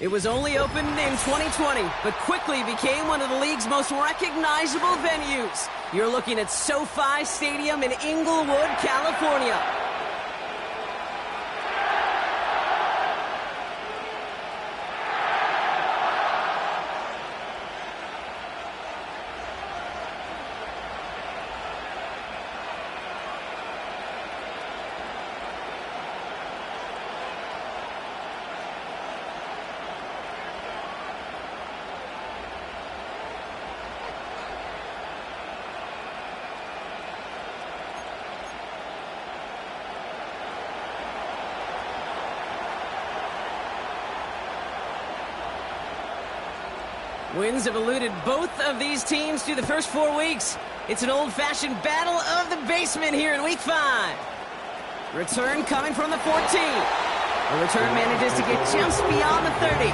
It was only opened in 2020, but quickly became one of the league's most recognizable venues. You're looking at SoFi Stadium in Inglewood, California. Winds have eluded both of these teams through the first 4 weeks. It's an old-fashioned battle of the basement here in Week 5. Return coming from the 14. The return manages to get just beyond the 30.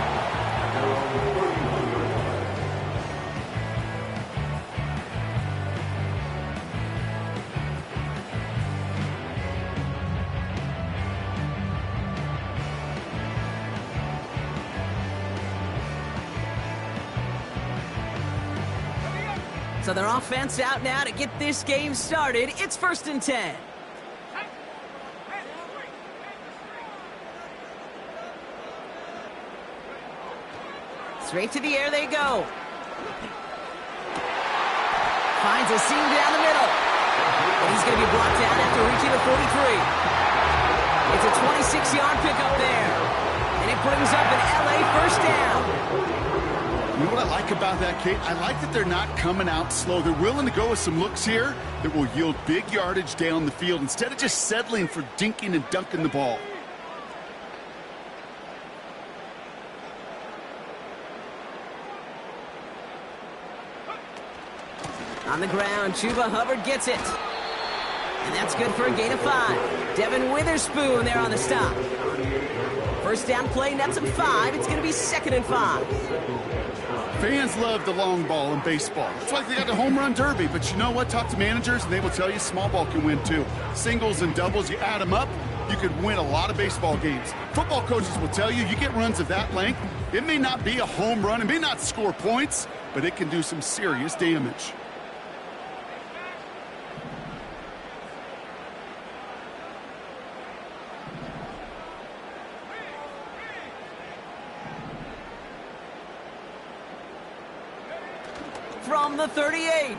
So their offense out now to get this game started. It's 1st and 10. Straight to the air they go. Finds a seam down the middle. And he's going to be brought down after reaching the 43. It's a 26-yard pickup there. And it brings up an LA first down. You know what I like about that, Kate? I like that they're not coming out slow. They're willing to go with some looks here that will yield big yardage down the field instead of just settling for dinking and dunking the ball. On the ground, Chuba Hubbard gets it. And that's good for a gain of 5. Devin Witherspoon there on the stop. First down play, nets him 5. It's going to be 2nd and 5. Fans love the long ball in baseball. It's like they got the home run derby, but you know what? Talk to managers, and they will tell you small ball can win too. Singles and doubles, you add them up, you could win a lot of baseball games. Football coaches will tell you get runs of that length. It may not be a home run, it may not score points, but it can do some serious damage. From the 38.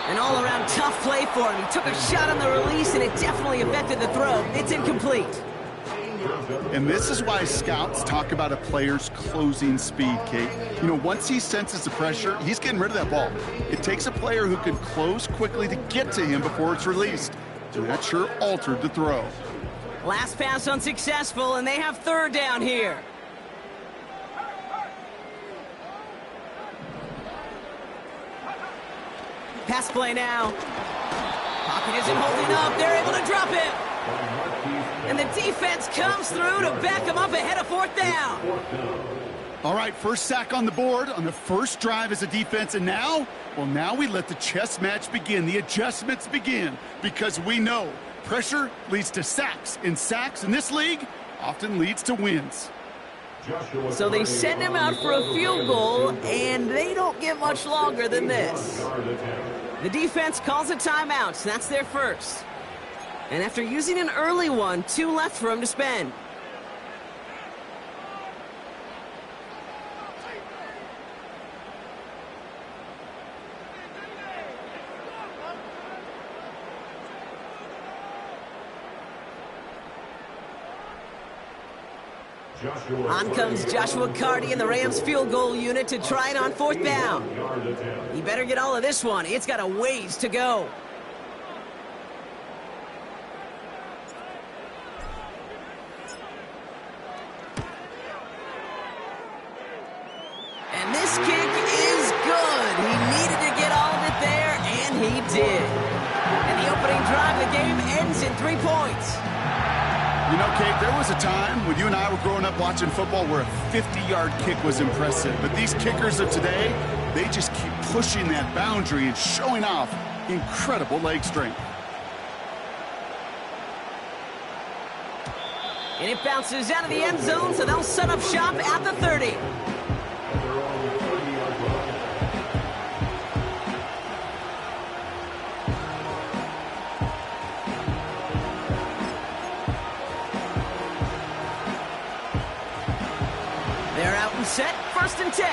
An all-around tough play for him. He took a shot on the release, and it definitely affected the throw. It's incomplete. And this is why scouts talk about a player's closing speed, Kate. You know, once he senses the pressure, he's getting rid of that ball. It takes a player who can close quickly to get to him before it's released. And that sure altered the throw. Last pass unsuccessful, and they have 3rd down here. Pass play now. Pocket isn't holding up. They're able to drop it. And the defense comes through to back them up ahead of 4th down. All right, first sack on the board on the first drive as a defense. And now, well, now we let the chess match begin. The adjustments begin because we know pressure leads to sacks. And sacks in this league often leads to wins. So they send him out for a field goal, and they don't get much longer than this. The defense calls a timeout, so that's their first. And after using an early one, 2 left for him to spend. On comes Joshua Carty in the Rams field goal unit to try it on 4th down. He better get all of this one. It's got a ways to go. And this kick is good. He needed to get all of it there, and he did. And the opening drive of the game ends in 3 points. You know, Kate, there was a time when you and I were growing up watching football where a 50-yard kick was impressive. But these kickers of today, they just keep pushing that boundary and showing off incredible leg strength. And it bounces out of the end zone, so they'll set up shop at the 30. They're out and set, 1st and 10.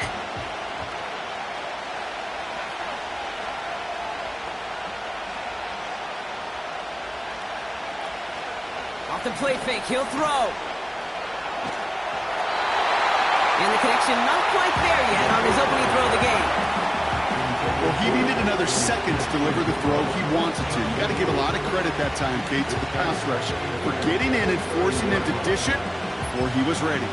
Off the play fake, he'll throw. And the connection not quite there yet on his opening throw of the game. Well, he needed another second to deliver the throw he wanted to. You got to give a lot of credit that time, Kate, to the pass rush for getting in and forcing him to dish it before he was ready.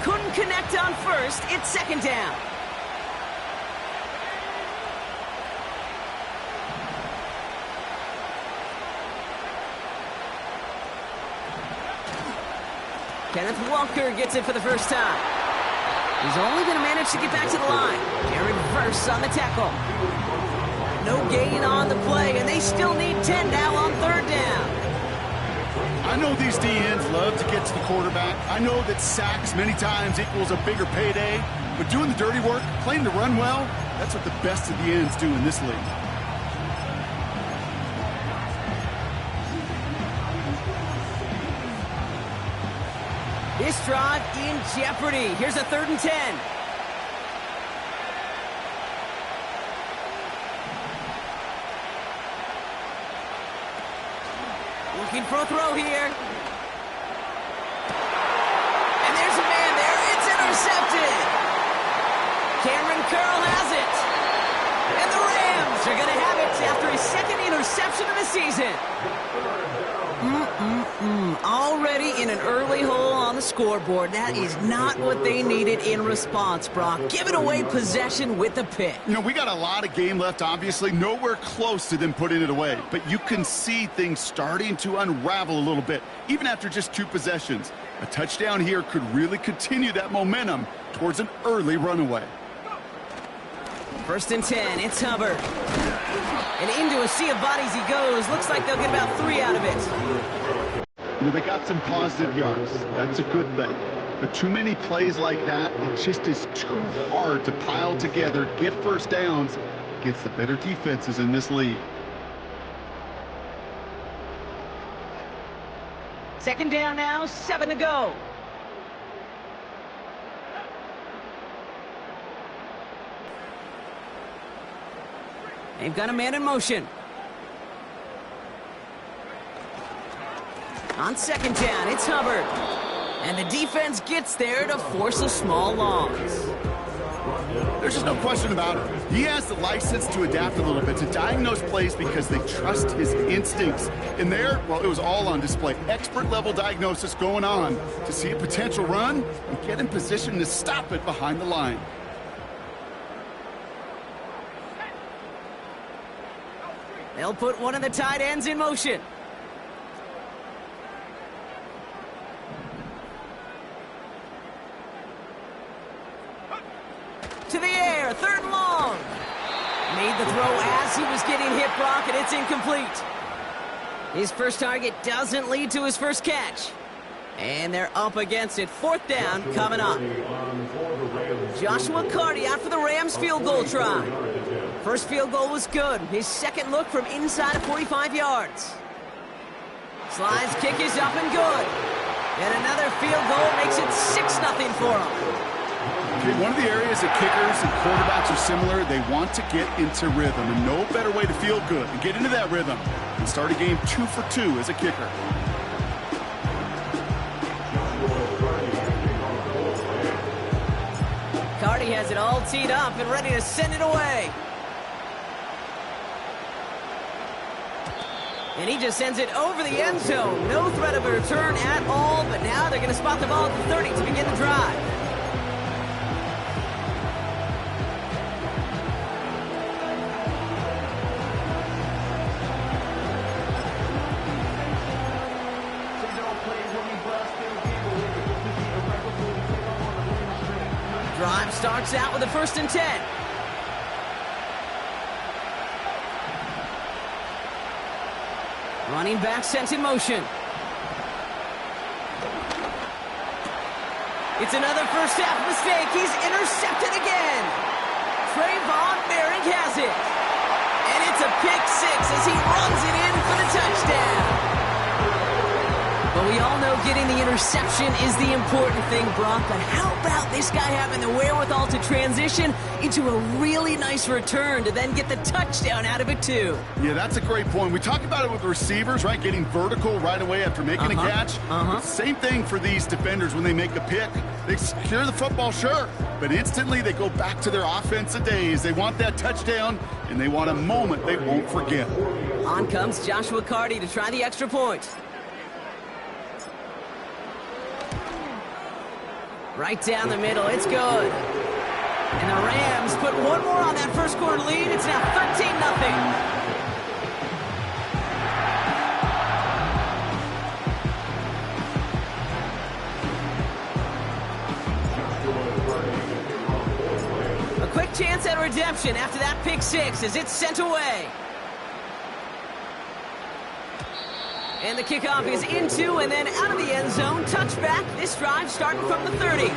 Couldn't connect on 1st. It's 2nd down. Kenneth Walker gets it for the first time. He's only going to manage to get back to the line. Jared Verse on the tackle. No gain on the play, and they still need 10 now on 3rd down. I know these DNs love to get to the quarterback. I know that sacks many times equals a bigger payday. But doing the dirty work, playing the run well, that's what the best of the ends do in this league. This drive in jeopardy. Here's a 3rd and 10. Looking for a throw here. And there's a man there. It's intercepted. Cameron Curl has it. And the Rams are going to have it after his 2nd interception of the season. Already in an early hole on the scoreboard. That is not what they needed in response, Brock. Giving away possession with a pick. You know, we got a lot of game left, obviously. Nowhere close to them putting it away. But you can see things starting to unravel a little bit, even after just 2 possessions. A touchdown here could really continue that momentum towards an early runaway. 1st and 10, it's Hubbard. And into a sea of bodies he goes. Looks like they'll get about 3 out of it. You know, they got some positive yards. That's a good thing. But too many plays like that, it just is too hard to pile together, get first downs against the better defenses in this league. 2nd down now, 7 to go. They've got a man in motion. On 2nd down, it's Hubbard. And the defense gets there to force a small loss. There's just no question about it. He has the license to adapt a little bit, to diagnose plays because they trust his instincts. And there, well, it was all on display. Expert-level diagnosis going on to see a potential run and get in position to stop it behind the line. They'll put one of the tight ends in motion. To the air, 3rd and long. Made the throw as he was getting hit, Brock, and it's incomplete. His first target doesn't lead to his first catch. And they're up against it. 4th down coming up. Joshua Carty out for the Rams field goal try. First field goal was good. His second look from inside of 45 yards. Slides kick is up and good. And another field goal makes it 6-0 for him. Okay, one of the areas that kickers and quarterbacks are similar, they want to get into rhythm. And no better way to feel good and get into that rhythm than start a game 2 for 2 as a kicker. Carty has it all teed up and ready to send it away. And he just sends it over the end zone. No threat of a return at all, but now they're going to spot the ball at the 30 to begin the drive. Drive starts out with a 1st and 10. Running back sent in motion. It's another first half mistake. He's intercepted again. Trayvon Merrick has it. And it's a pick 6 as he runs it in for the touchdown. But we all know getting the interception is the important thing, Brock. But how about this guy having the wherewithal to transition into a really nice return to then get the touchdown out of it, too? Yeah, that's a great point. We talk about it with receivers, right? Getting vertical right away after making a catch. Same thing for these defenders when they make a pick. They secure the football, sure, but instantly they go back to their offensive days. They want that touchdown, and they want a moment they won't forget. On comes Joshua Carty to try the extra point. Right down the middle, it's good. And the Rams put one more on that first quarter lead. It's now 13-0. A quick chance at redemption after that pick 6 as it's sent away. And the kickoff is into and then out of the end zone. Touchback. This drive starting from the 30.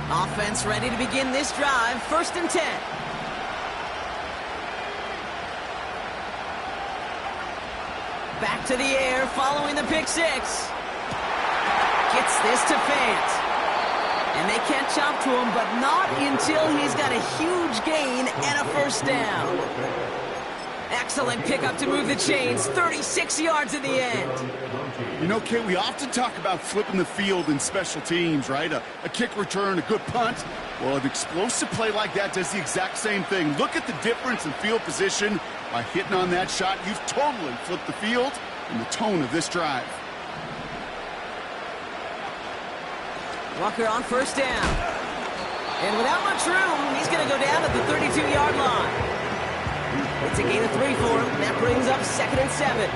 Offense ready to begin this drive. 1st and 10. Back to the air, following the pick 6. Gets this to Fant. And they catch up to him, but not until he's got a huge gain and a first down. Excellent pickup to move the chains. 36 yards in the end. You know, Kate, we often talk about flipping the field in special teams, right? A kick return, a good punt. Well, an explosive play like that does the exact same thing. Look at the difference in field position. By hitting on that shot, you've totally flipped the field and the tone of this drive. Walker on first down. And without much room, he's going to go down at the 32-yard line. It's a gain of 3 for him. That brings up 2nd and 7.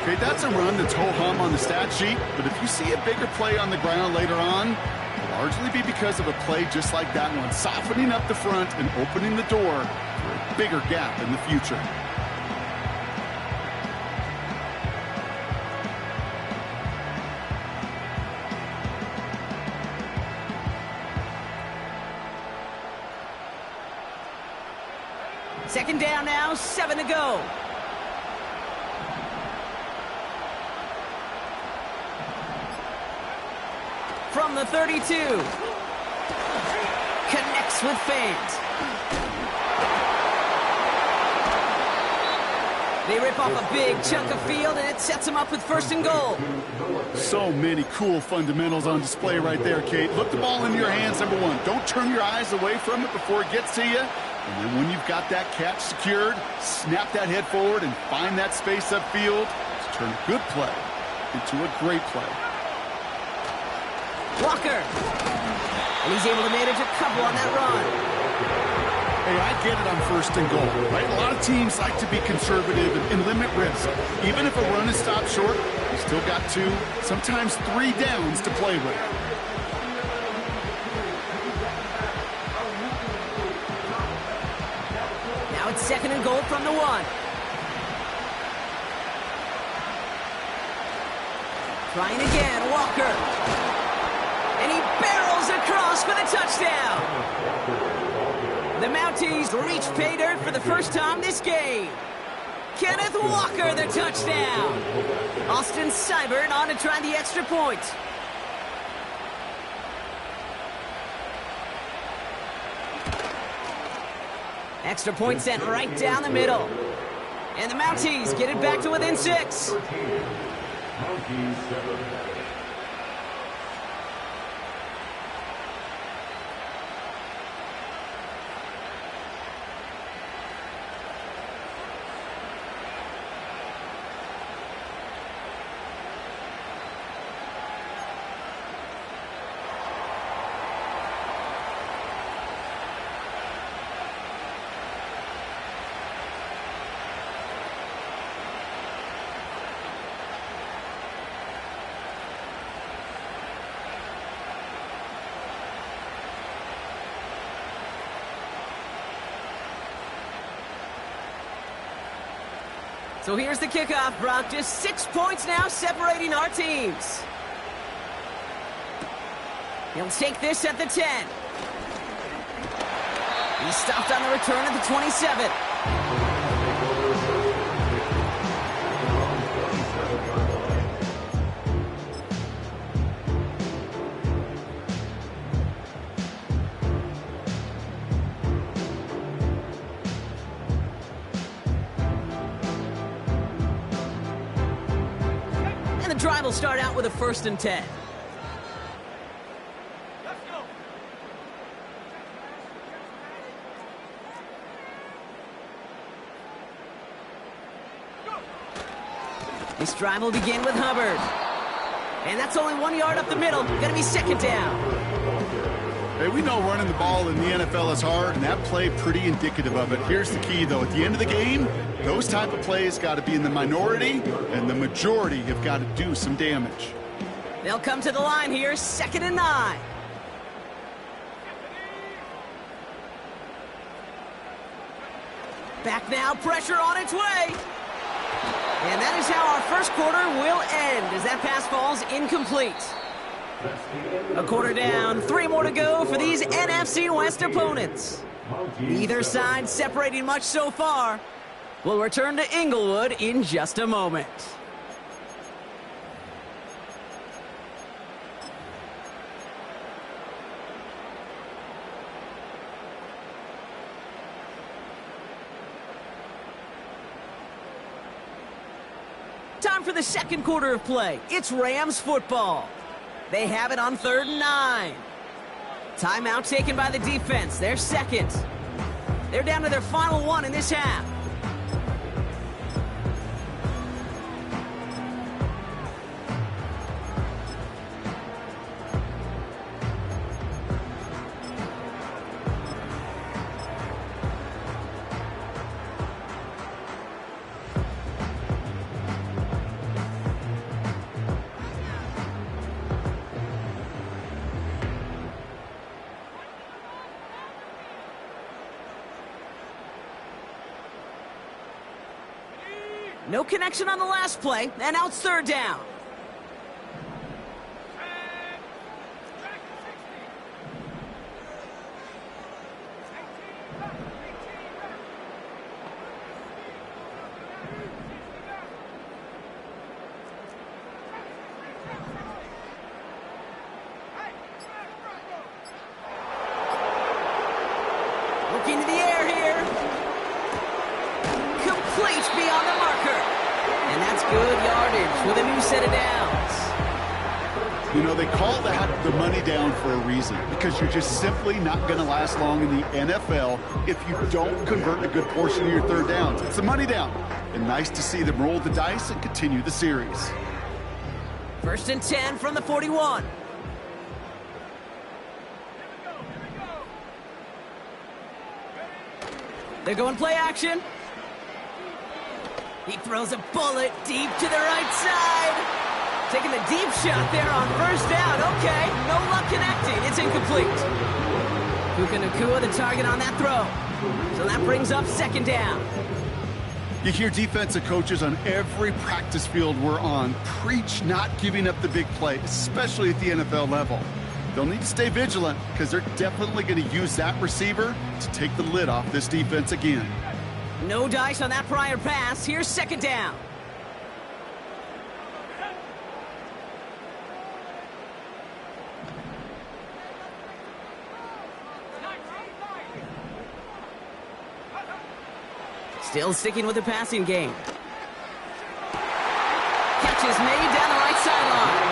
Okay, that's a run that's ho-hum on the stat sheet, but if you see a bigger play on the ground later on, it'll largely be because of a play just like that one, softening up the front and opening the door for a bigger gap in the future. Second down now, 7 to go. from the 32. Connects with fans. They rip off a big chunk of field, and it sets them up with 1st and goal. So many cool fundamentals on display right there, Kate. Look the ball into your hands, number one. Don't turn your eyes away from it before it gets to you. And then when you've got that catch secured, snap that head forward and find that space upfield to turn a good play into a great play. Walker. And he's able to manage a couple on that run. Hey, I get it on 1st and goal, right? A lot of teams like to be conservative and limit risk. Even if a run is stopped short, you still got 2, sometimes 3 downs to play with. Now it's 2nd and goal from the 1. Trying again, Walker. And he barrels across for the touchdown. The Mounties reach pay dirt for the first time this game. Kenneth Walker, the touchdown. Austin Seibert on to try the extra point. Extra point sent right down the middle. And the Mounties get it back to within 6. So here's the kickoff, Brock. Just 6 points now separating our teams. He'll take this at the 10. He's stopped on the return at the 27. Drive will start out with a 1st and 10. This drive will begin with Hubbard. And that's only 1 yard up the middle. Gonna be 2nd down. Hey, we know running the ball in the NFL is hard, and that play pretty indicative of it. Here's the key, though. At the end of the game, those type of plays got to be in the minority, and the majority have got to do some damage. They'll come to the line here, 2nd and 9. Back now, pressure on its way. And that is how our first quarter will end, as that pass falls incomplete. A quarter down, 3 more to go for these NFC West opponents. Neither side separating much so far. We'll return to Inglewood in just a moment. Time for the second quarter of play. It's Rams football. They have it on 3rd and 9. Timeout taken by the defense. They're 2nd. They're down to their final 1 in this half. No connection on the last play, and now it's 3rd down. with a new set of downs. You know, they call that the money down for a reason, because you're just simply not going to last long in the NFL if you don't convert a good portion of your third downs. It's a money down. And nice to see them roll the dice and continue the series. 1st and 10 from the 41. They're going play action. He throws a bullet deep to the right side. Taking the deep shot there on 1st down. Okay, no luck connecting. It's incomplete. Puka Nacua the target on that throw. So that brings up 2nd down. You hear defensive coaches on every practice field we're on preach not giving up the big play, especially at the NFL level. They'll need to stay vigilant because they're definitely going to use that receiver to take the lid off this defense again. No dice on that prior pass. Here's 2nd down. Still sticking with the passing game. Catch is made down the right sideline.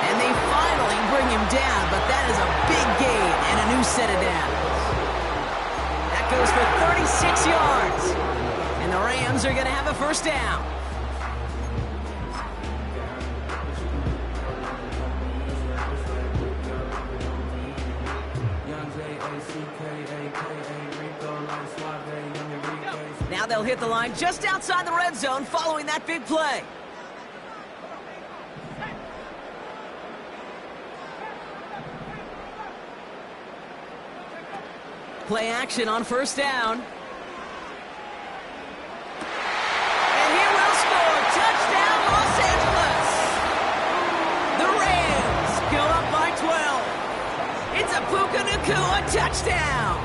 And they finally bring him down, but that is a big gain and a new set of downs. That goes for 36 yards. And the Rams are going to have a 1st down. Now they'll hit the line just outside the red zone following that big play. Play action on 1st down. And he will score. Touchdown, Los Angeles. The Rams go up by 12. It's a Puka Nacua touchdown.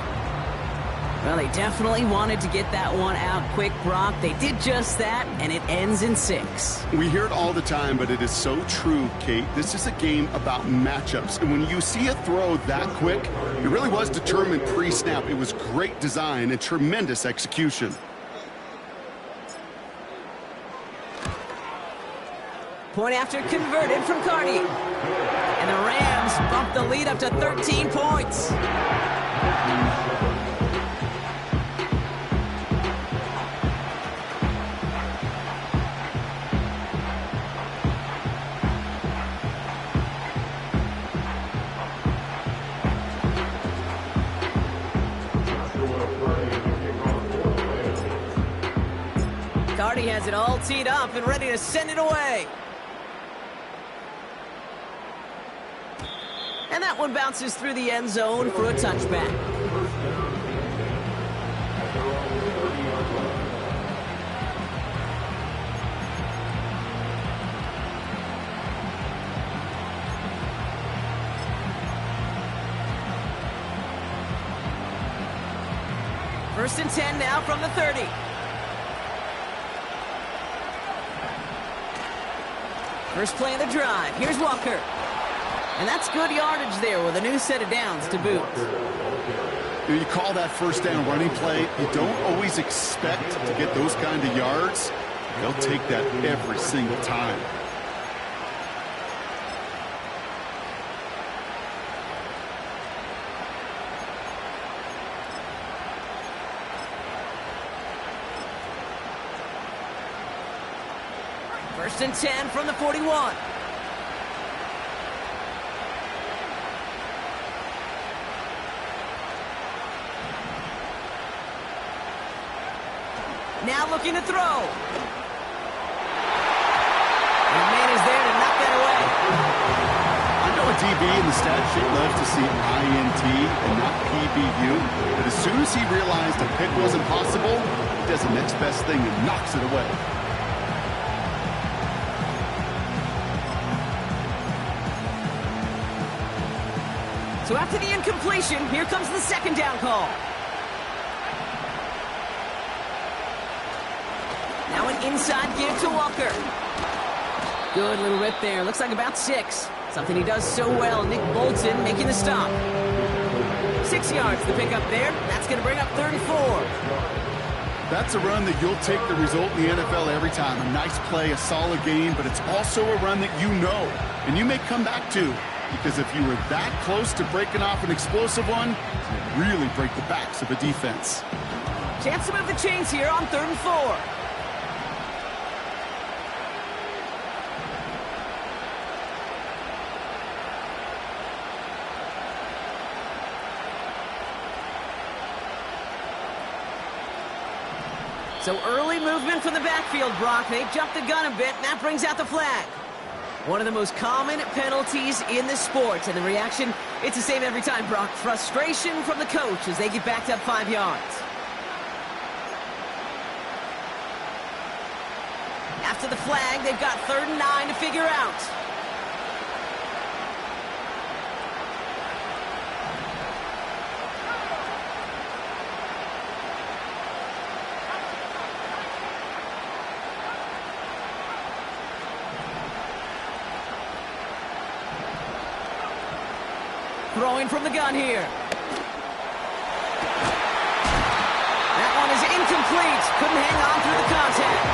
Well, they definitely wanted to get that one out quick, Brock. They did just that, and it ends in 6. We hear it all the time, but it is so true, Kate. This is a game about matchups. And when you see a throw that quick, it really was determined pre-snap. It was great design and tremendous execution. Point after converted from Carney. And the Rams bump the lead up to 13 points. Carney has it all teed up and ready to send it away. And that one bounces through the end zone for a touchback. First and 10 now from the 30. First play of the drive. Here's Walker. And that's good yardage there with a new set of downs to boot. You call that 1st down running play. You don't always expect to get those kind of yards. They'll take that every single time. First and 10 from the 41. Now looking to throw. And the man is there to knock that away. I know a DB in the stat sheet loves to see INT and not PBU, but as soon as he realized a pick wasn't possible, he does the next best thing and knocks it away. So after the incompletion, here comes the 2nd down call. Now an inside give to Walker. Good little rip there. Looks like about 6. Something he does so well. Nick Bolton making the stop. 6 yards to pick up there. That's going to bring up 3rd and 4. That's a run that you'll take the result in the NFL every time. A nice play, a solid game, but it's also a run that you know and you may come back to, because if you were that close to breaking off an explosive one, you really break the backs of a defense. Chance to move the chains here on 3rd and 4. So early movement from the backfield, Brock. They jumped the gun a bit, and that brings out the flag. One of the most common penalties in the sport, and the reaction, it's the same every time, Brock. Frustration from the coach as they get backed up 5 yards. After the flag, they've got 3rd and 9 to figure out. Throwing from the gun here. That one is incomplete. Couldn't hang on through the contact.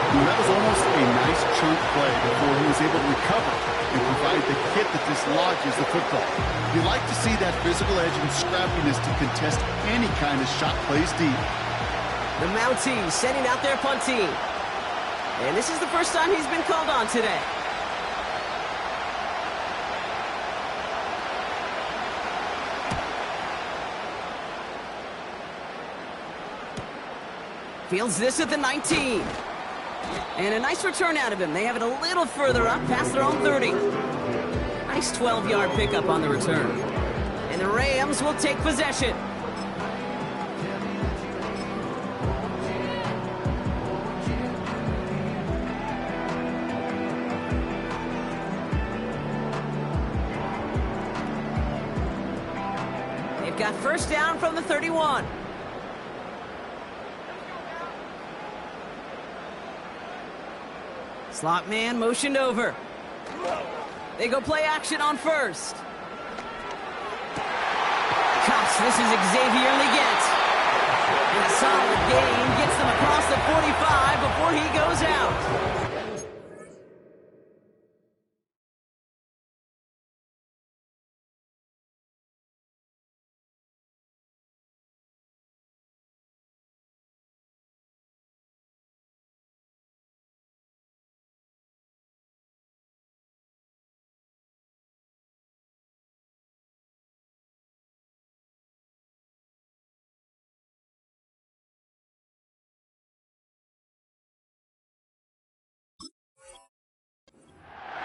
That was almost a nice chunk play before he was able to recover and provide the hit that dislodges the football. You like to see that physical edge and scrappiness to contest any kind of shot plays deep. The Mountie sending out their punt team. And this is the first time he's been called on today. Fields this at the 19. And a nice return out of him. They have it a little further up, past their own 30. Nice 12-yard pickup on the return. And the Rams will take possession. They've got first down from the 31. Slot man motioned over. They go play action on first. Cuffs, this is Xavier Leggett. And a solid gain gets them across the 45 before he goes out.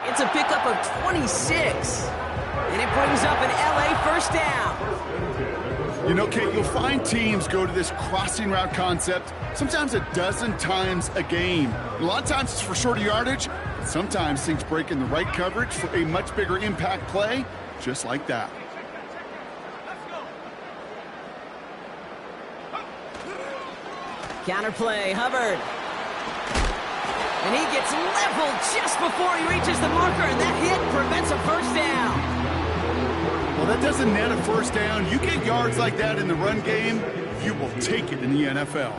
It's a pickup of 26. And it brings up an LA first down. You know, Kate, you'll find teams go to this crossing route concept sometimes a dozen times a game. A lot of times it's for shorter yardage, but sometimes things break in the right coverage for a much bigger impact play, just like that. Counterplay, Hubbard. And he gets leveled just before he reaches the marker, and that hit prevents a first down. Well, that doesn't net a first down. You get yards like that in the run game, you will take it in the NFL.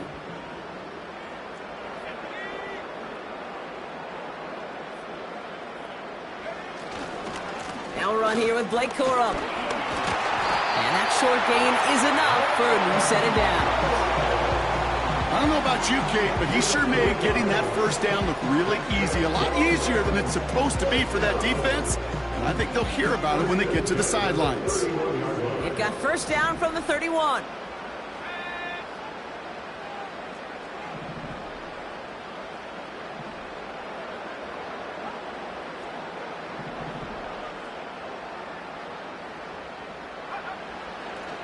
Now run here with Blake Corum. And that short gain is enough for a new set of downs. I don't know about you, Kate, but he sure made getting that first down look really easy. A lot easier than it's supposed to be for that defense. And I think they'll hear about it when they get to the sidelines. They've got first down from the 31.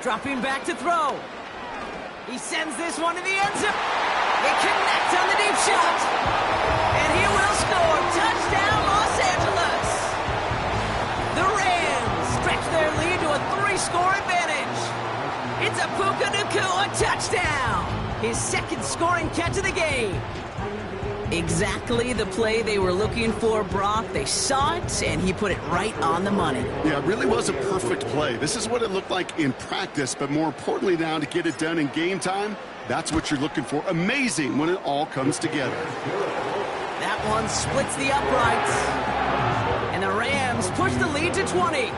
Dropping back to throw. He sends this one to the end zone. They connect on the deep shot. And he will score. Touchdown, Los Angeles. The Rams stretch their lead to a 3-score advantage. It's a Puka Nacua touchdown. His second scoring catch of the game. Exactly the play they were looking for, Brock. They saw it, and he put it right on the money. Yeah, it really was a perfect play. This is what it looked like in practice, but more importantly now to get it done in game time, that's what you're looking for. Amazing when it all comes together. That one splits the uprights. And the Rams push the lead to 20.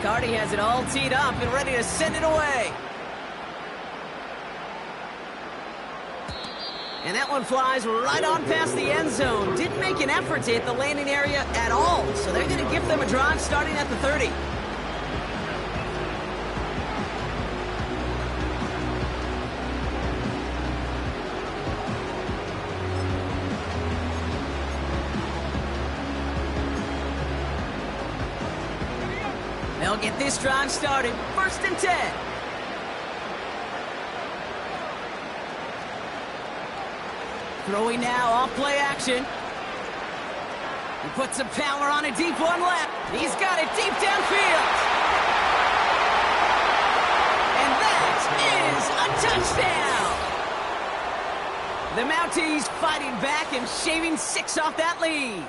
Cardi has it all teed up and ready to send it away. And that one flies right on past the end zone. Didn't make an effort to hit the landing area at all. So they're going to give them a drive starting at the 30. They'll get this drive started. 1st and 10. Throwing now, off play action. He puts some power on a deep one left. He's got it deep downfield. And that is a touchdown. The Mounties fighting back and shaving 6 off that lead.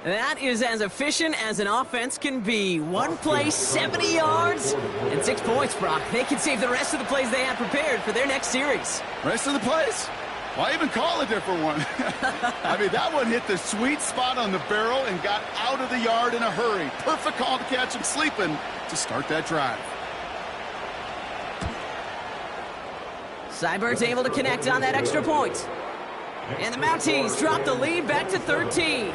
That is as efficient as an offense can be. One play, 70 yards, and 6 points, Brock. They can save the rest of the plays they have prepared for their next series. Rest of the plays? Why even call a different one? I mean, that one hit the sweet spot on the barrel and got out of the yard in a hurry. Perfect call to catch him sleeping to start that drive. Seibert's able to connect on that extra point. And the Mounties drop the lead back to 13.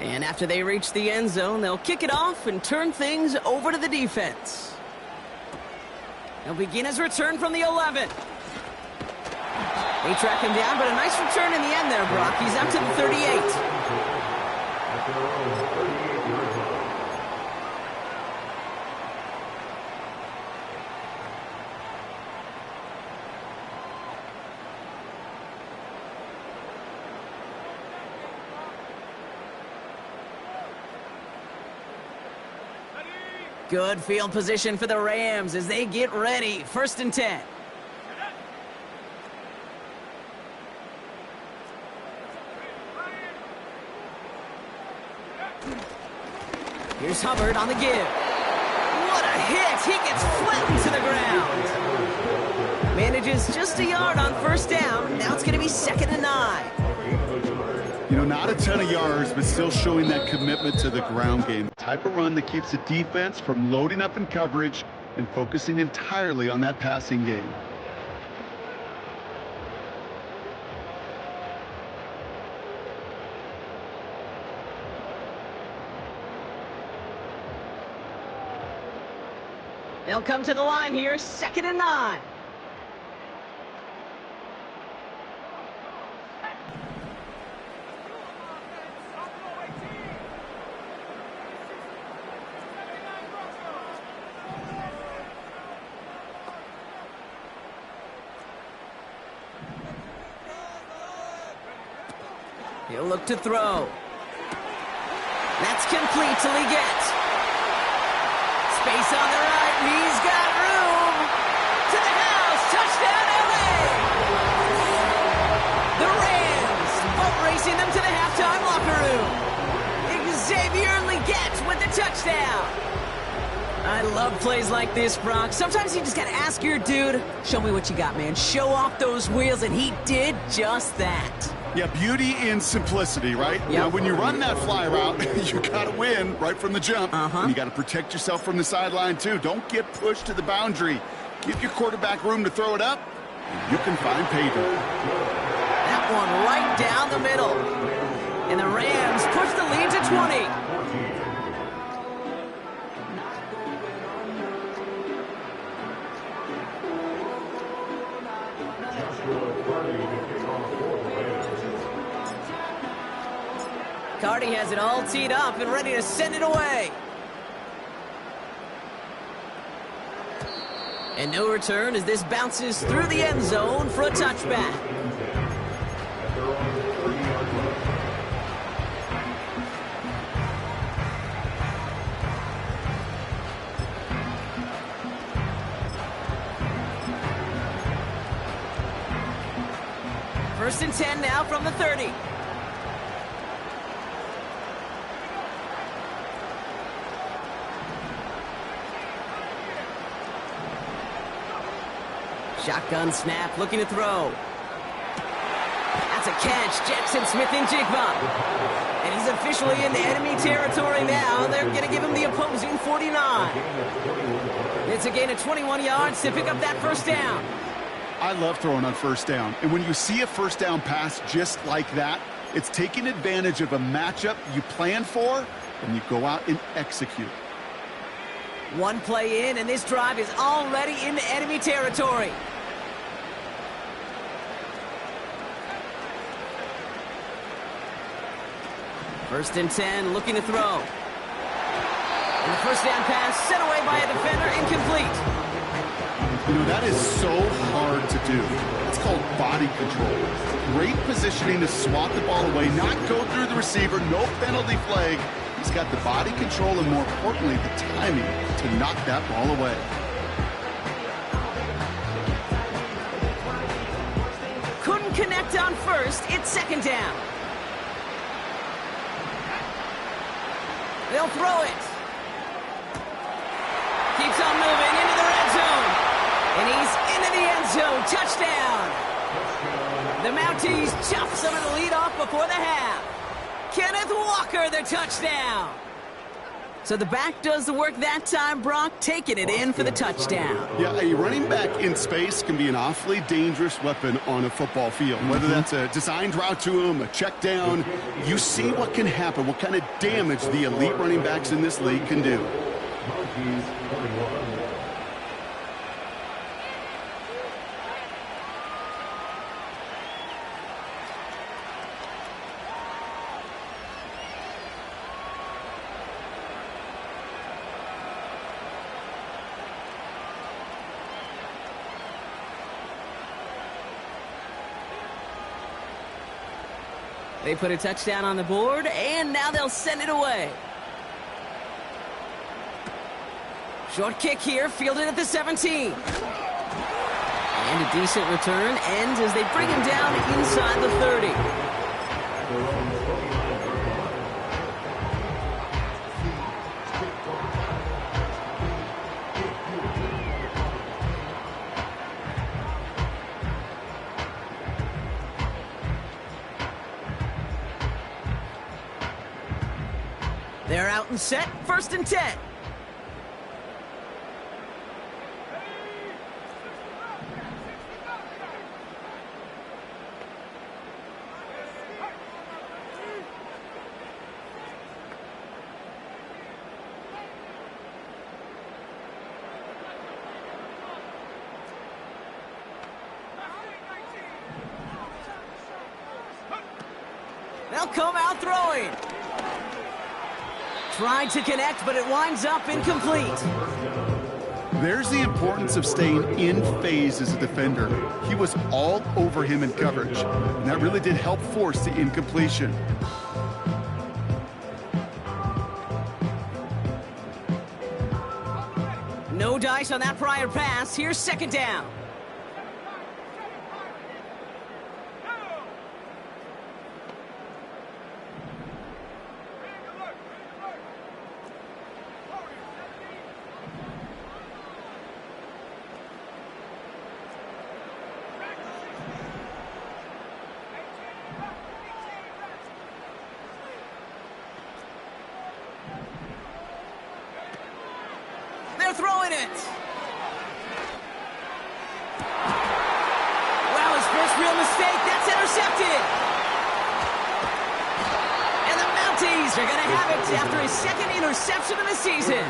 And after they reach the end zone, they'll kick it off and turn things over to the defense. He'll begin his return from the 11. They track him down, but a nice return in the end there, Brock. He's up to the 38. Good field position for the Rams as they get ready. 1st and 10. Here's Hubbard on the give. What a hit! He gets flattened to the ground. Manages just a yard on 1st down. Now it's going to be 2nd and 9. You know, not a ton of yards, but still showing that commitment to the ground game. The type of run that keeps the defense from loading up in coverage and focusing entirely on that passing game. They'll come to the line here, 2nd and 9. He'll look to throw. That's complete till he gets. Space on the right, and he's got room. To the house, touchdown LA! The Rams boat racing them to the halftime locker room. Xavier Legette with the touchdown. I love plays like this, Brock. Sometimes you just gotta ask your dude, show me what you got, man. Show off those wheels, and he did just that. Yeah, beauty in simplicity, right? Yep. Now, when you run that fly route, you gotta win right from the jump. And you gotta protect yourself from the sideline, too. Don't get pushed to the boundary. Give your quarterback room to throw it up, and you can find pay dirt. That one right down the middle. And the Rams push the lead to 20. Cardi has it all teed up and ready to send it away. And no return as this bounces through the end zone for a touchback. First and 10 now from the 30. Shotgun snap, looking to throw. That's a catch. Jackson Smith-Njigba. And he's officially in enemy territory now. They're going to give him the opposing 49. It's a gain of 21 yards to pick up that first down. I love throwing on first down. And when you see a first down pass just like that, it's taking advantage of a matchup you plan for, and you go out and execute. One play in, and this drive is already in enemy territory. First and 10, looking to throw. And the first down pass sent away by a defender, incomplete. You know, that is so hard to do. It's called body control. Great positioning to swat the ball away, not go through the receiver, no penalty flag. He's got the body control and, more importantly, the timing to knock that ball away. Couldn't connect on first. It's second down. They'll throw it. Keeps on moving into the red zone. And he's into the end zone. Touchdown. The Mounties chuff some of the lead off before the half. Kenneth Walker, the touchdown. So the back does the work that time, Brock, taking it in for the touchdown. Yeah, a running back in space can be an awfully dangerous weapon on a football field. Whether that's a designed route to him, a check down, you see what can happen, what kind of damage the elite running backs in this league can do. They put a touchdown on the board, and now they'll send it away. Short kick here, fielded at the 17. And a decent return ends as they bring him down inside the 30. They're out and set, first and 10. They'll come out throwing. Tried to connect, but it winds up incomplete. There's the importance of staying in phase as a defender. He was all over him in coverage, and that really did help force the incompletion. No dice on that prior pass. Here's second down. doing it. Wow, his first real mistake. That's intercepted. And the Mounties are going to have it after his second interception of the season.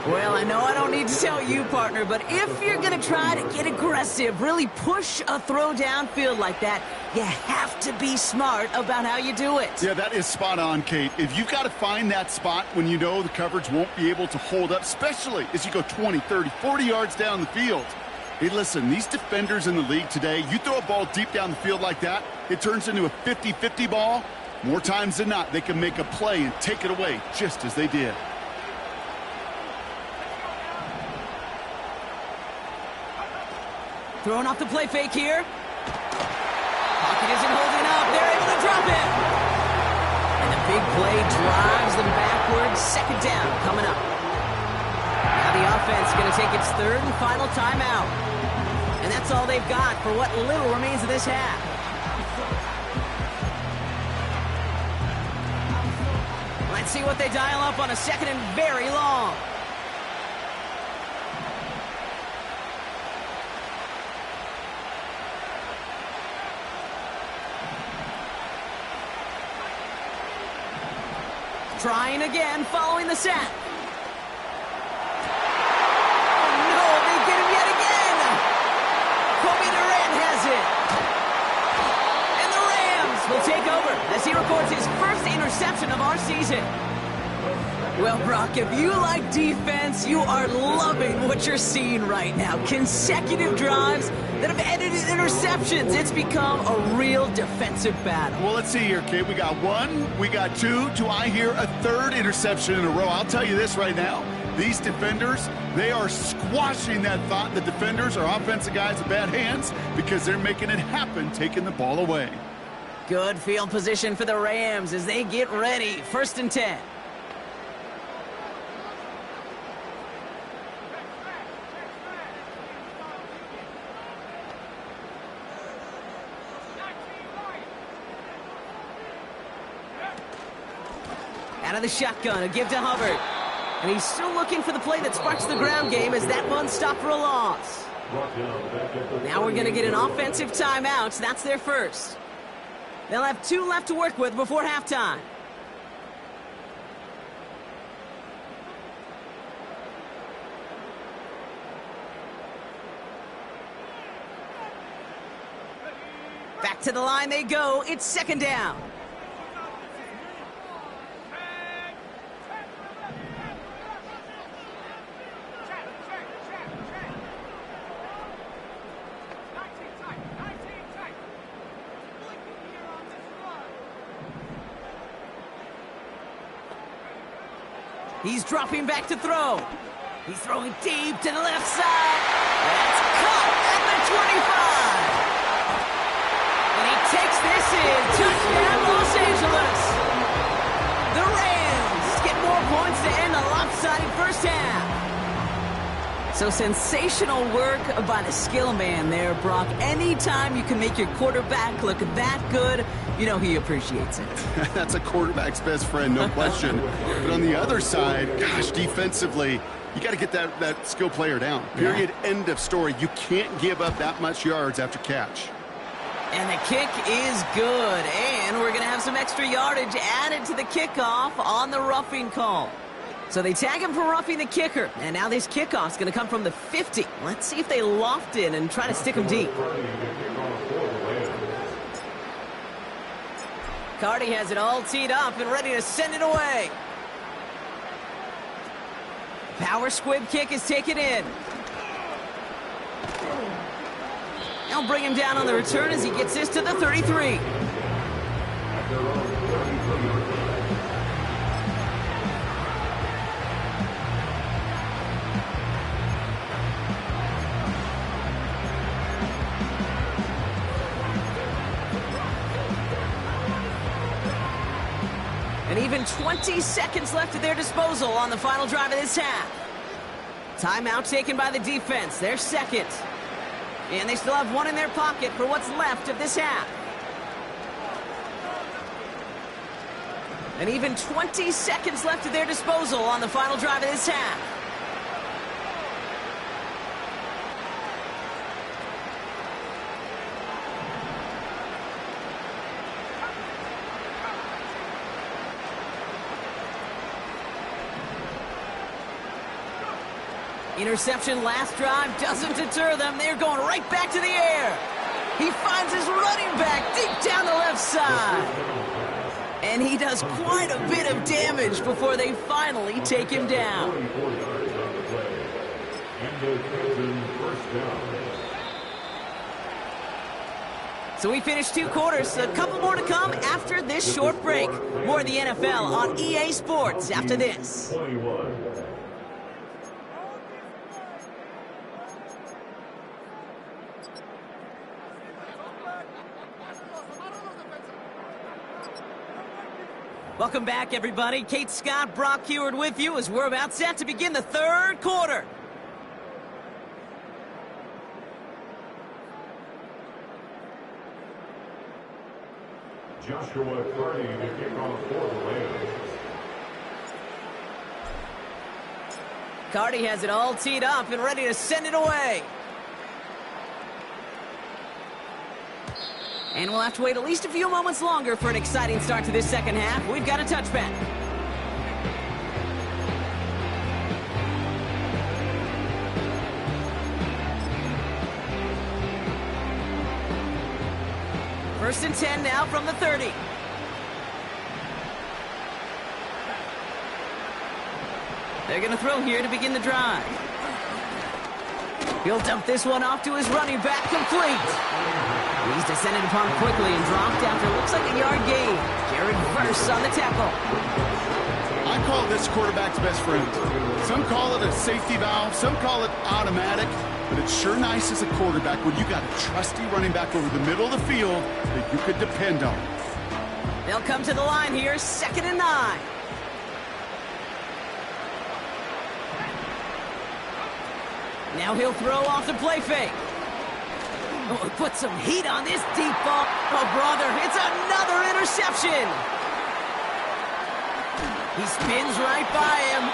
Well, I know I don't need to tell you, partner, but if you're going to try to get aggressive, really push a throw downfield like that, you have to be smart about how you do it. Yeah, that is spot on, Kate. If you've got to find that spot when you know the coverage won't be able to hold up, especially as you go 20, 30, 40 yards down the field. Hey, listen, these defenders in the league today, you throw a ball deep down the field like that, it turns into a 50-50 ball. More times than not, they can make a play and take it away just as they did. Throwing off the play fake here. Pocket isn't holding up. They're able to drop it. And the big play drives them backwards. Second down coming up. Now the offense going to take its third and final timeout. And that's all they've got for what little remains of this half. Let's see what they dial up on a second and very long. Trying again, following the sack. Oh, no, they get him yet again. Kobe Durant has it. And the Rams will take over as he records his first interception of our season. Well, Brock, if you like defense, you are loving what you're seeing right now. Consecutive drives that have ended in interceptions. It's become a real defensive battle. Well, let's see here, Kate. We got one, we got two. Do I hear a third interception in a row? I'll tell you this right now. These defenders, they are squashing that thought that defenders are offensive guys with bad hands because they're making it happen, taking the ball away. Good field position for the Rams as they get ready. 1st and 10. Out of the shotgun, a give to Hubbard. And he's still looking for the play that sparks the ground game as that one stopped for a loss. Now we're going to get an offensive timeout. That's their first. They'll have 2 left to work with before halftime. Back to the line they go. It's 2nd down. He's dropping back to throw. He's throwing deep to the left side. That's caught at the 25. And he takes this in. Touchdown, Los Angeles. The Rams get more points to end the lopsided first half. So sensational work by the skill man there, Brock. Anytime you can make your quarterback look that good, you know he appreciates it. That's a quarterback's best friend, no question. But on the other side, gosh, defensively, you got to get that skill player down. Period. Yeah. End of story. You can't give up that much yards after catch. And the kick is good. And we're going to have some extra yardage added to the kickoff on the roughing call. So they tag him for roughing the kicker. And now this kickoff's going to come from the 50. Let's see if they loft in and try to stick him deep. Cardi has it all teed up and ready to send it away. Power squib kick is taken in. They'll bring him down on the return as he gets this to the 33. And even 20 seconds left at their disposal on the final drive of this half. Timeout taken by the defense. They're second. And they still have one in their pocket for what's left of this half. And even 20 seconds left at their disposal on the final drive of this half. Interception last drive doesn't deter them. They're going right back to the air. He finds his running back deep down the left side. And he does quite a bit of damage before they finally take him down. So we finished 2 quarters. A couple more to come after this short break. More of the NFL on EA Sports after this. Welcome back, everybody. Kate Scott, Brock Heward with you as we're about set to begin the 3rd quarter. Joshua Carty to kick off for the Rams. Carty has it all teed up and ready to send it away. And we'll have to wait at least a few moments longer for an exciting start to this second half. We've got a touchback. First and 10 now from the 30. They're going to throw here to begin the drive. He'll dump this one off to his running back, complete. He's descended upon quickly and dropped after looks like a yard gain. Jared Verse on the tackle. I call this quarterback's best friend. Some call it a safety valve, some call it automatic, but it's sure nice as a quarterback when you got a trusty running back over the middle of the field that you could depend on. They'll come to the line here, 2nd and 9. Now he'll throw off the play fake. Oh, put some heat on this deep ball. Oh, brother, it's another interception. He spins right by him.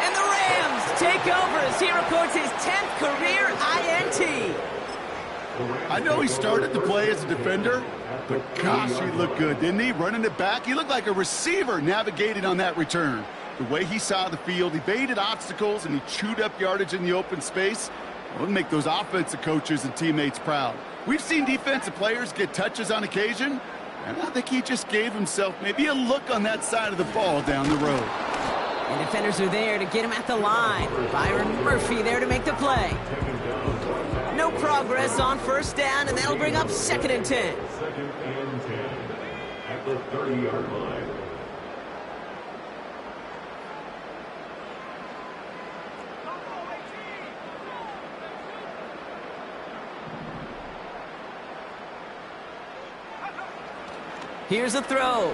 And the Rams take over as he records his 10th career INT. I know he started to play as a defender, but gosh, he looked good, didn't he? Running it back, he looked like a receiver navigating on that return. The way he saw the field, he baited obstacles, and he chewed up yardage in the open space. It would make those offensive coaches and teammates proud. We've seen defensive players get touches on occasion, and I think he just gave himself maybe a look on that side of the ball down the road. And defenders are there to get him at the line. Byron Murphy there to make the play. No progress on first down, and that'll bring up 2nd and 10. 2nd and 10 at the 30-yard line. Here's a throw.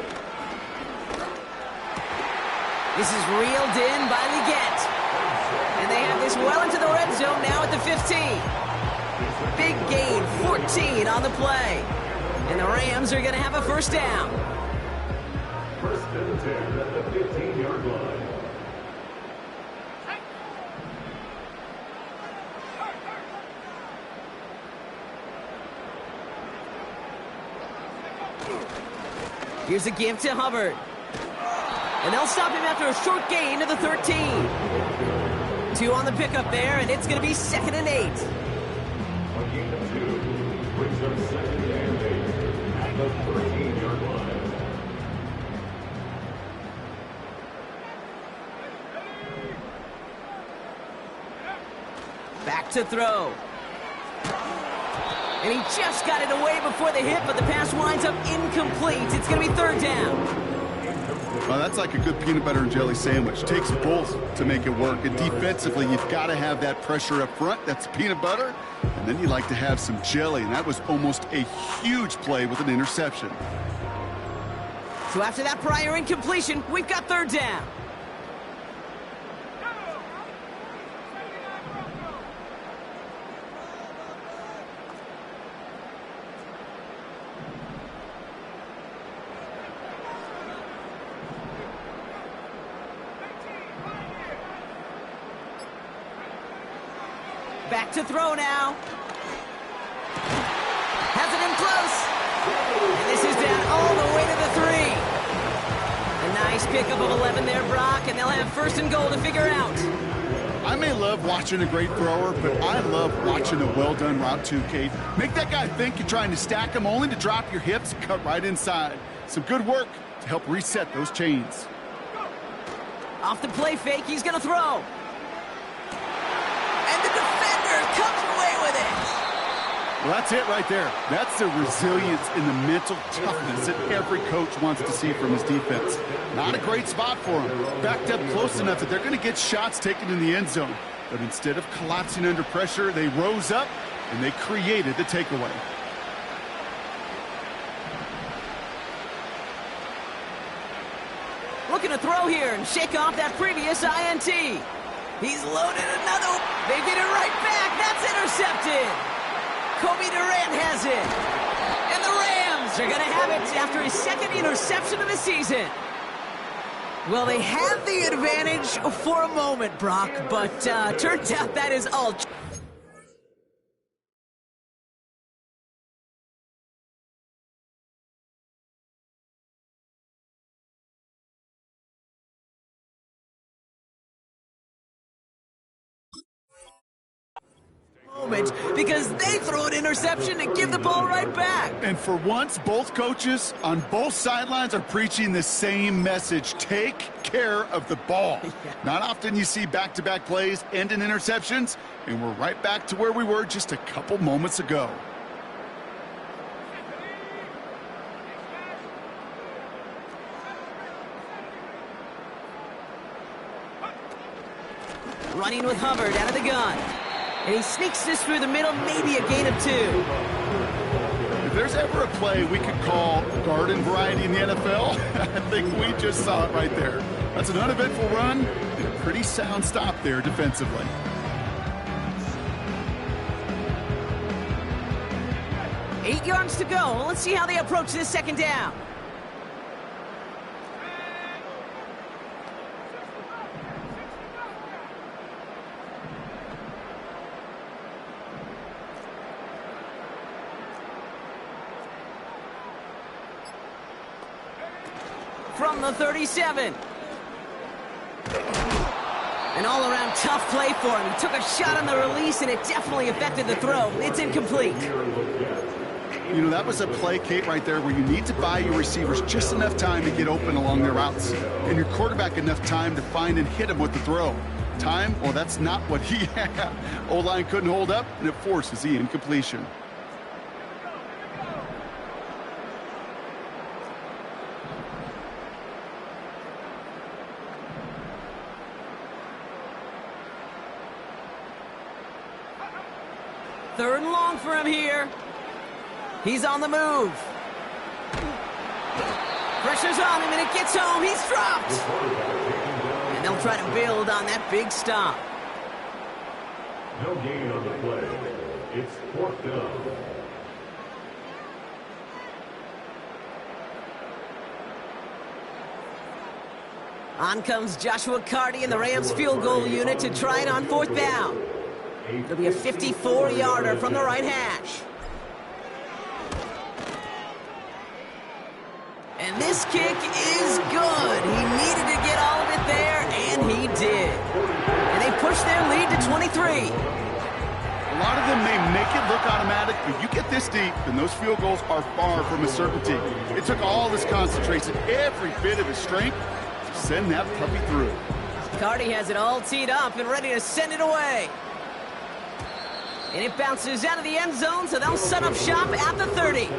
This is reeled in by Leggett. And they have this well into the red zone now at the 15. Big gain, 14 on the play. And the Rams are going to have a first down. 1st and 10 at the 15-yard line. Here's a give to Hubbard. And they'll stop him after a short gain to the 13. 2 on the pickup there, and it's going to be 2nd and 8. A gain of 2 brings up 2nd and 8 at the 13-yard line. Back to throw. And he just got it away before the hit, but the pass winds up incomplete. It's going to be 3rd down. Well, that's like a good peanut butter and jelly sandwich. Takes both to make it work. And defensively, you've got to have that pressure up front. That's peanut butter. And then you like to have some jelly. And that was almost a huge play with an interception. So after that prior incompletion, we've got 3rd down. Back to throw now. Has it in close. And this is down all the way to the 3. A nice pickup of 11 there, Brock, and they'll have 1st and goal to figure out. I may love watching a great thrower, but I love watching a well-done route too, Kate. Make that guy think you're trying to stack him only to drop your hips and cut right inside. Some good work to help reset those chains. Off the play fake, he's going to throw. And the defender comes away with it. Well, that's it right there. That's the resilience and the mental toughness that every coach wants to see from his defense. Not a great spot for him. Backed up close enough that they're going to get shots taken in the end zone. But instead of collapsing under pressure, they rose up and they created the takeaway. Looking to throw here and shake off that previous INT. He's loaded another. They get it right back. That's intercepted. Kobe Durant has it. And the Rams are going to have it after his second interception of the season. Well, they had the advantage for a moment, Brock, but turns out that is all. Because they throw an interception and give the ball right back. And for once, both coaches on both sidelines are preaching the same message. Take care of the ball. Not often you see back-to-back plays end in interceptions, and we're right back to where we were just a couple moments ago. Running with Hubbard out of the gun. And he sneaks this through the middle, maybe a gain of 2. If there's ever a play we could call garden variety in the NFL, I think we just saw it right there. That's an uneventful run and a pretty sound stop there defensively. Eight yards to go. Let's see how they approach this second down. From the 37. An all-around tough play for him. He took a shot on the release, and it definitely affected the throw. It's incomplete. You know, that was a play, Kate, right there where you need to buy your receivers just enough time to get open along their routes, and your quarterback enough time to find and hit him with the throw. Time? Well, that's not what he had. O-line couldn't hold up, and it forces the incompletion. Third and long for him here. He's on the move. Pressure's on him, and it gets home. He's dropped. And they'll try to build on that big stop. No gain on the play. It's 4th down. On comes Joshua Carty and the Rams field goal unit to try it on 4th down. It'll be a 54-yarder from the right hash. And this kick is good. He needed to get all of it there, and he did. And they push their lead to 23. A lot of them may make it look automatic, but you get this deep, and those field goals are far from a certainty. It took all his concentration, every bit of his strength, to send that puppy through. Carty has it all teed up and ready to send it away. And it bounces out of the end zone, so they'll set up shop at the 30.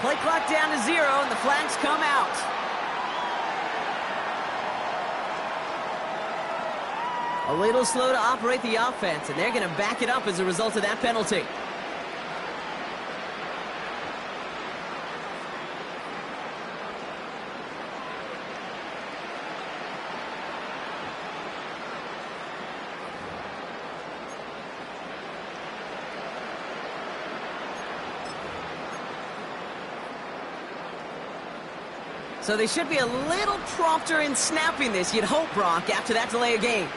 Play clock down to 0, and the flags come out. A little slow to operate the offense, and they're going to back it up as a result of that penalty. So they should be a little prompter in snapping this, you'd hope, Brock, after that delay of game.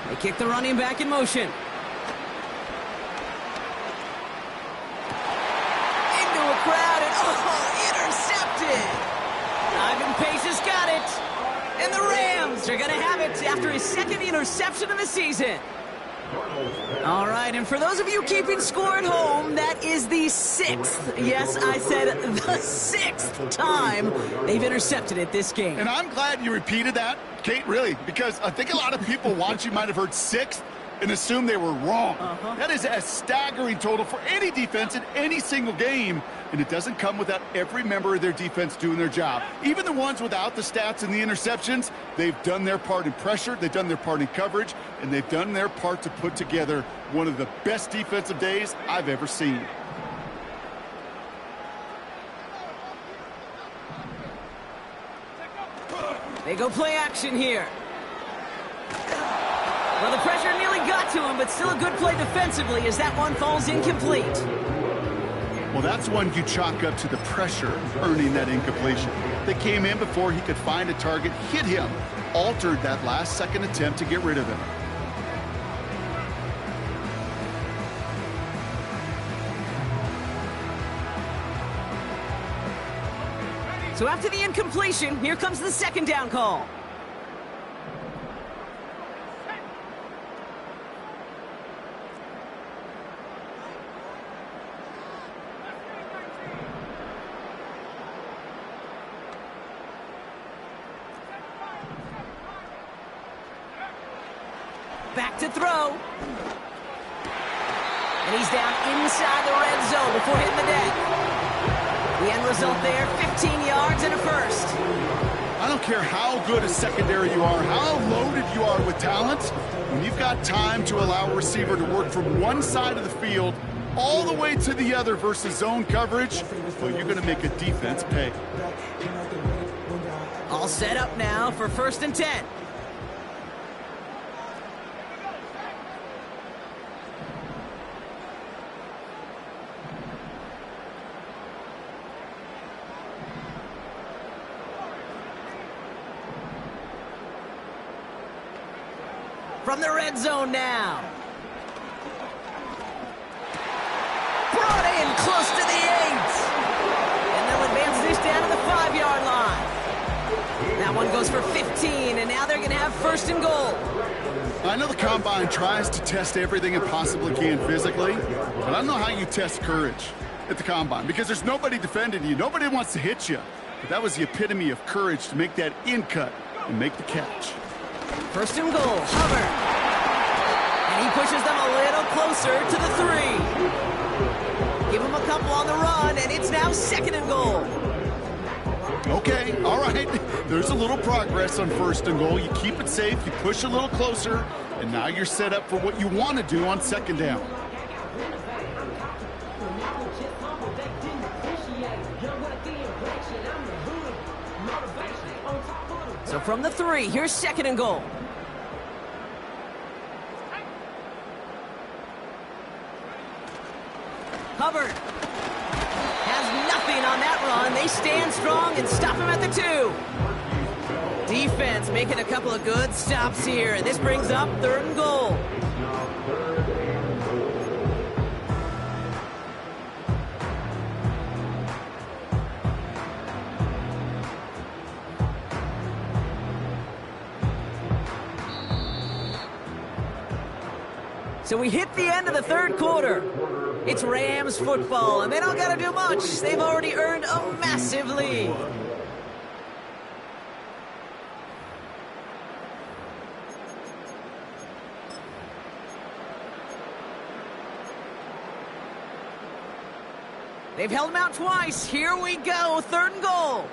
They kick the running back in motion. Into a crowd, and intercepted! Ivan Pace has got it! And the Rams are going to have it after his second interception of the season. All right, and for those of you keeping score at home, that is the 6th, yes, I said the 6th time they've intercepted it this game. And I'm glad you repeated that, Kate, really, because I think a lot of people watching might have heard 6th and assumed they were wrong. That is a staggering total for any defense in any single game, and it doesn't come without every member of their defense doing their job. Even the ones without the stats and the interceptions, they've done their part in pressure, they've done their part in coverage, and they've done their part to put together one of the best defensive days I've ever seen. They go play action here. Well, the pressure nearly got to him, but still a good play defensively as that one falls incomplete. Well, that's one you chalk up to the pressure earning that incompletion. They came in before he could find a target, hit him, altered that last-second attempt to get rid of him. So after the incompletion, here comes the second down call. Back to throw. And he's down inside the red zone before hitting the deck. The end result there, 15 yards and a first. I don't care how good a secondary you are, how loaded you are with talent, when you've got time to allow a receiver to work from one side of the field all the way to the other versus zone coverage, well, you're going to make a defense pay. All set up now for 1st and 10. From the red zone now. Brought in close to the 8. And they'll advance this down to the 5-yard line. That one goes for 15, and now they're going to have 1st and goal. I know the Combine tries to test everything it possibly can physically, but I don't know how you test courage at the Combine, because there's nobody defending you. Nobody wants to hit you. But that was the epitome of courage to make that in-cut and make the catch. 1st and goal, Hubbard. And he pushes them a little closer to the 3. Give him a couple on the run, and it's now 2nd and goal. Okay, all right. There's a little progress on 1st and goal. You keep it safe, you push a little closer, and now you're set up for what you want to do on 2nd down. So from the 3, here's 2nd and goal. Hubbard has nothing on that run. They stand strong and stop him at the 2. Defense making a couple of good stops here, and this brings up 3rd and goal. So we hit the end of the 3rd quarter. It's Rams football, and they don't got to do much. They've already earned a massive lead. They've held him out twice. Here we go, 3rd and goal.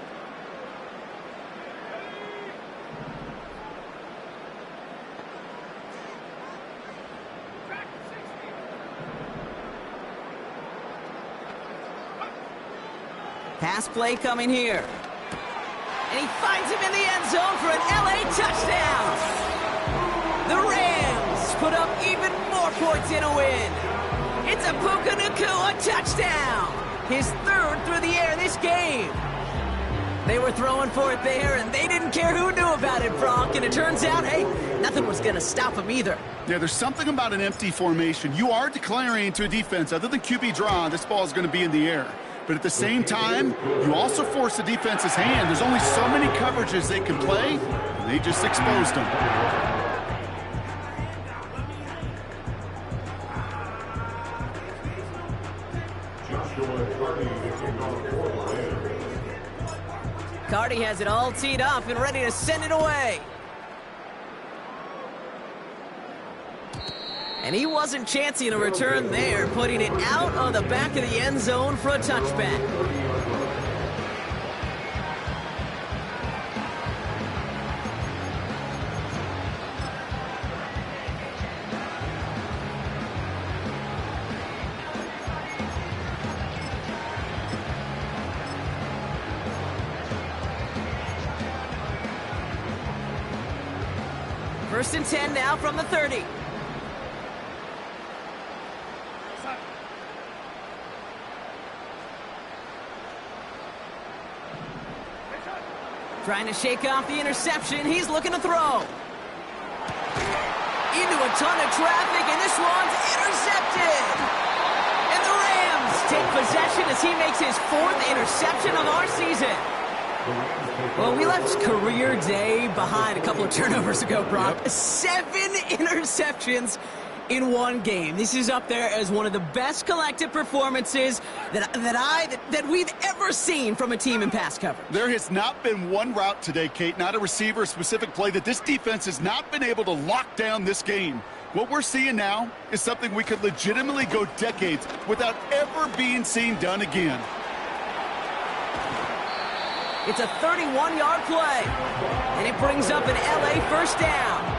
Pass play coming here. And he finds him in the end zone for an LA touchdown. The Rams put up even more points in a win. It's a Puka Nacua touchdown. His third through the air this game. They were throwing for it there, and they didn't care who knew about it, Brock. And it turns out, hey, nothing was going to stop him either. Yeah, there's something about an empty formation. You are declaring to a defense, other than QB draw, this ball is going to be in the air. But at the same time, you also force the defense's hand. There's only so many coverages they can play, and they just exposed them. Cardi has it all teed up and ready to send it away. And he wasn't chancing a return there, putting it out on the back of the end zone for a touchback. First and 10 now from the 30. Trying to shake off the interception. He's looking to throw. Into a ton of traffic, and this one's intercepted. And the Rams take possession as he makes his fourth interception of our season. Well, we left career day behind a couple of turnovers ago, Brock. Yep. 7 interceptions in one game. This is up there as one of the best collective performances that we've ever seen from a team in pass coverage. There has not been one route today, Kate, not a receiver, a specific play, that this defense has not been able to lock down this game. What we're seeing now is something we could legitimately go decades without ever being seen done again. It's a 31-yard play, and it brings up an LA first down.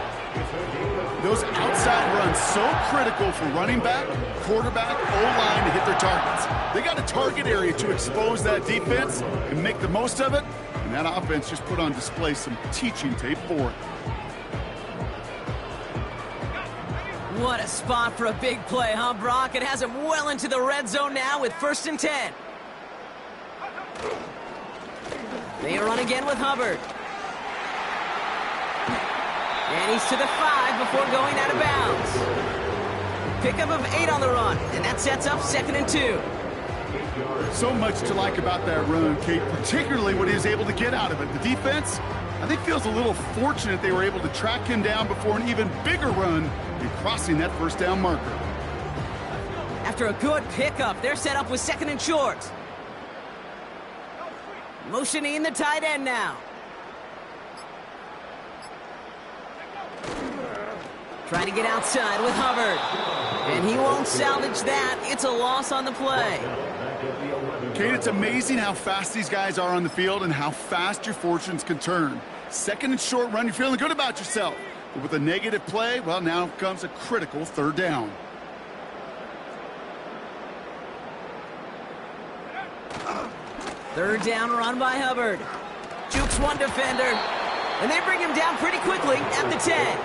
Those outside runs so critical for running back, quarterback, O-line to hit their targets. They got a target area to expose that defense and make the most of it, and that offense just put on display some teaching tape for it. What a spot for a big play, huh, Brock? It has him well into the red zone now with first and 10. They run again with Hubbard. And he's to the 5 before going out of bounds. Pickup of 8 on the run, and that sets up 2nd and 2. So much to like about that run, Kate, particularly what he was able to get out of it. The defense, I think, feels a little fortunate they were able to track him down before an even bigger run in crossing that first down marker. After a good pickup, they're set up with 2nd and short. Motioning the tight end now. Trying to get outside with Hubbard. And he won't salvage that. It's a loss on the play. Kate, it's amazing how fast these guys are on the field and how fast your fortunes can turn. 2nd and short run, you're feeling good about yourself. But with a negative play, well, now comes a critical 3rd down. Third down run by Hubbard. Jukes one defender. And they bring him down pretty quickly at the 10.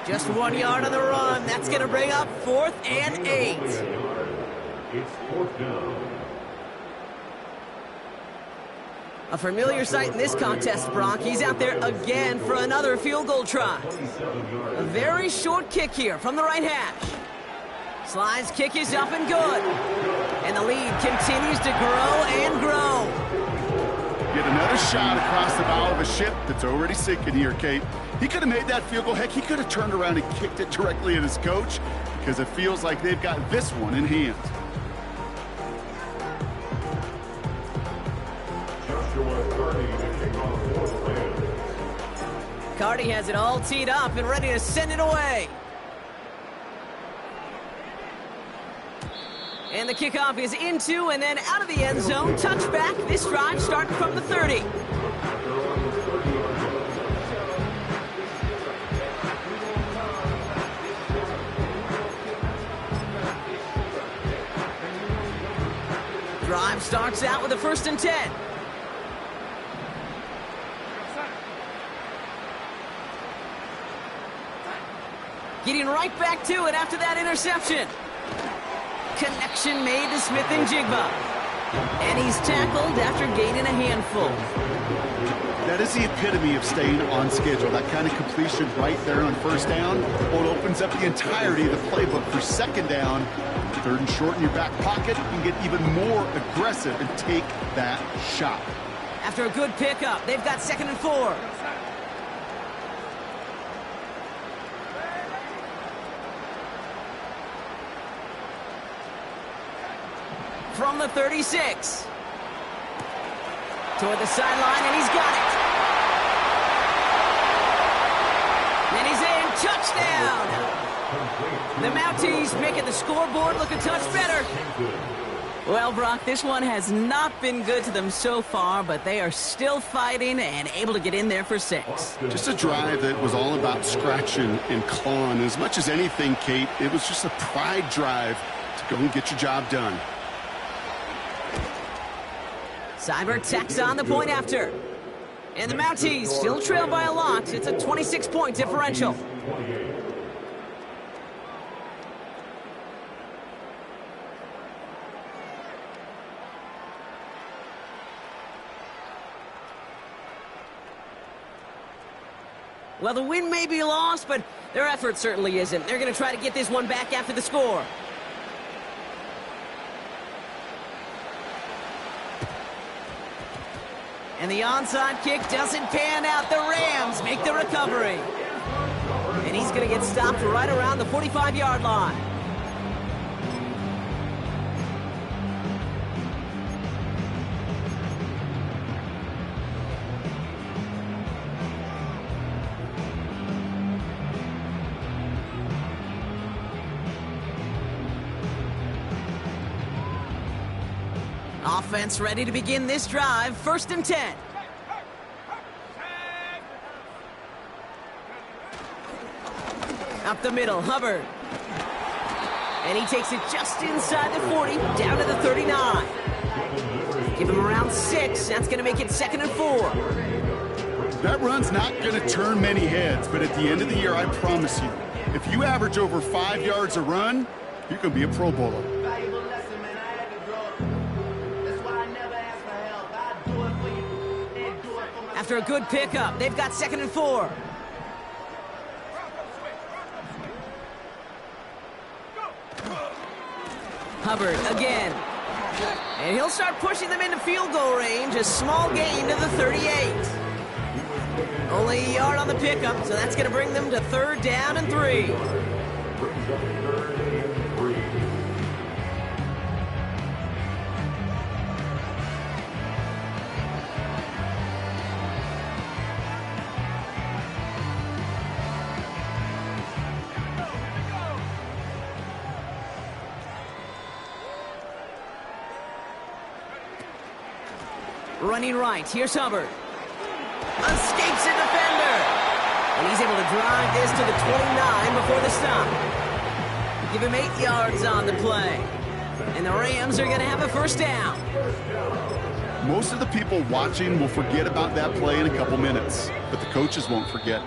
Just 1 yard on the run. That's going to bring up 4th and 8. It's 4th down. A familiar sight in this contest, Brock. He's out there again for another field goal try. A very short kick here from the right hash. Slide's kick is up and good. And the lead continues to grow and grow. Get another shot across the bow of a ship that's already sinking here, Kate. He could have made that field goal. Heck, he could have turned around and kicked it directly at his coach because it feels like they've got this one in hand. Cardi has it all teed up and ready to send it away. And the kickoff is into and then out of the end zone. Touchback. This drive starting from the 30. Drive starts out with a 1st and 10. Getting right back to it after that interception. Connection made to Smith and Jigba. And he's tackled after gaining a handful. That is the epitome of staying on schedule. That kind of completion right there on 1st down. Well, it opens up the entirety of the playbook for 2nd down. 3rd and short in your back pocket. You can get even more aggressive and take that shot. After a good pickup, they've got 2nd and 4. From the 36. Toward the sideline, and he's got it. And he's in. Touchdown! The Mounties making the scoreboard look a touch better. Well, Brock, this one has not been good to them so far, but they are still fighting and able to get in there for 6. Just a drive that was all about scratching and clawing. As much as anything, Kate, it was just a pride drive to go and get your job done. Seibert tacks on the point after. And the Mounties still trail by a lot. It's a 26-point differential. Well, the win may be lost, but their effort certainly isn't. They're going to try to get this one back after the score. And the onside kick doesn't pan out. The Rams make the recovery. And he's going to get stopped right around the 45-yard line. Offense ready to begin this drive. 1st and 10. Up the middle, Hubbard. And he takes it just inside the 40, down to the 39. Give him around 6. That's going to make it 2nd and 4. That run's not going to turn many heads, but at the end of the year, I promise you, if you average over 5 yards a run, you're going to be a Pro Bowler. After a good pickup, they've got 2nd and 4. Hubbard again. And he'll start pushing them into field goal range. A small gain to the 38. Only a yard on the pickup, so that's going to bring them to 3rd down and 3. Running right, here's Hubbard. Escapes a defender. And he's able to drive this to the 29 before the stop. Give him 8 yards on the play. And the Rams are going to have a 1st down. Most of the people watching will forget about that play in a couple minutes, but the coaches won't forget.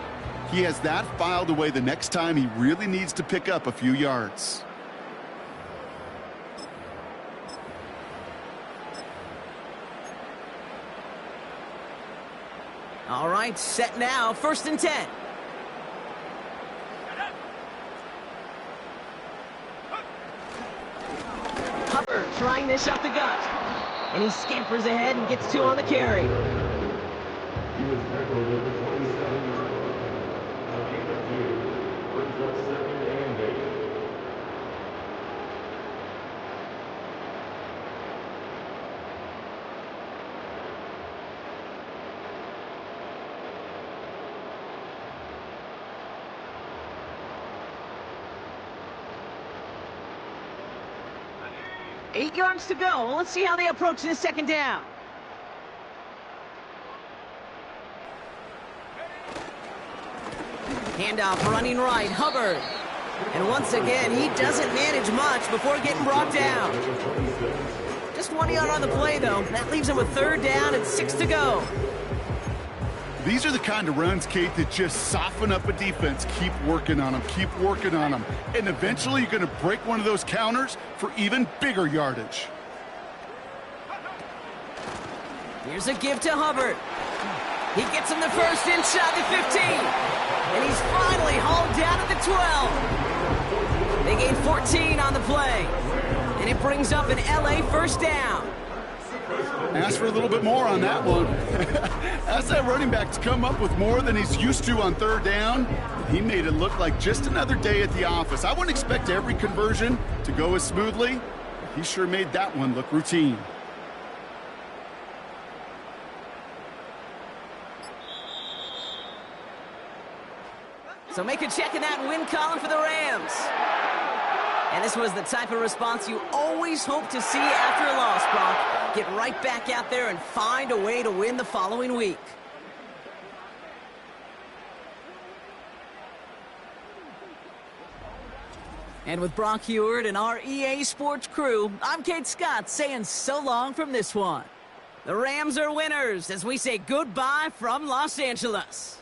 He has that filed away the next time he really needs to pick up a few yards. All right, set now, 1st and 10. Hubbard trying this up the gut. And he scampers ahead and gets 2 on the carry. He was tackled at the 27-yard line. A gain of 2 brings up 2nd and 8. Eight yards to go. Let's see how they approach this 2nd down. Handoff running right, Hubbard. And once again, he doesn't manage much before getting brought down. Just one 1-yard on the play, though. That leaves him with 3rd down and 6 to go. These are the kind of runs, Kate, that just soften up a defense. Keep working on them, keep working on them. And eventually you're going to break one of those counters for even bigger yardage. Here's a give to Hubbard. He gets him the first inside the 15. And he's finally hauled down at the 12. They gain 14 on the play. And it brings up an LA first down. Ask for a little bit more on that one. Ask that running back to come up with more than he's used to on 3rd down. He made it look like just another day at the office. I wouldn't expect every conversion to go as smoothly. He sure made that one look routine. So make a check in that win column for the Rams. And this was the type of response you always hope to see after a loss, Brock. Get right back out there and find a way to win the following week. And with Brock Heward and our EA Sports crew, I'm Kate Scott saying so long from this one. The Rams are winners as we say goodbye from Los Angeles.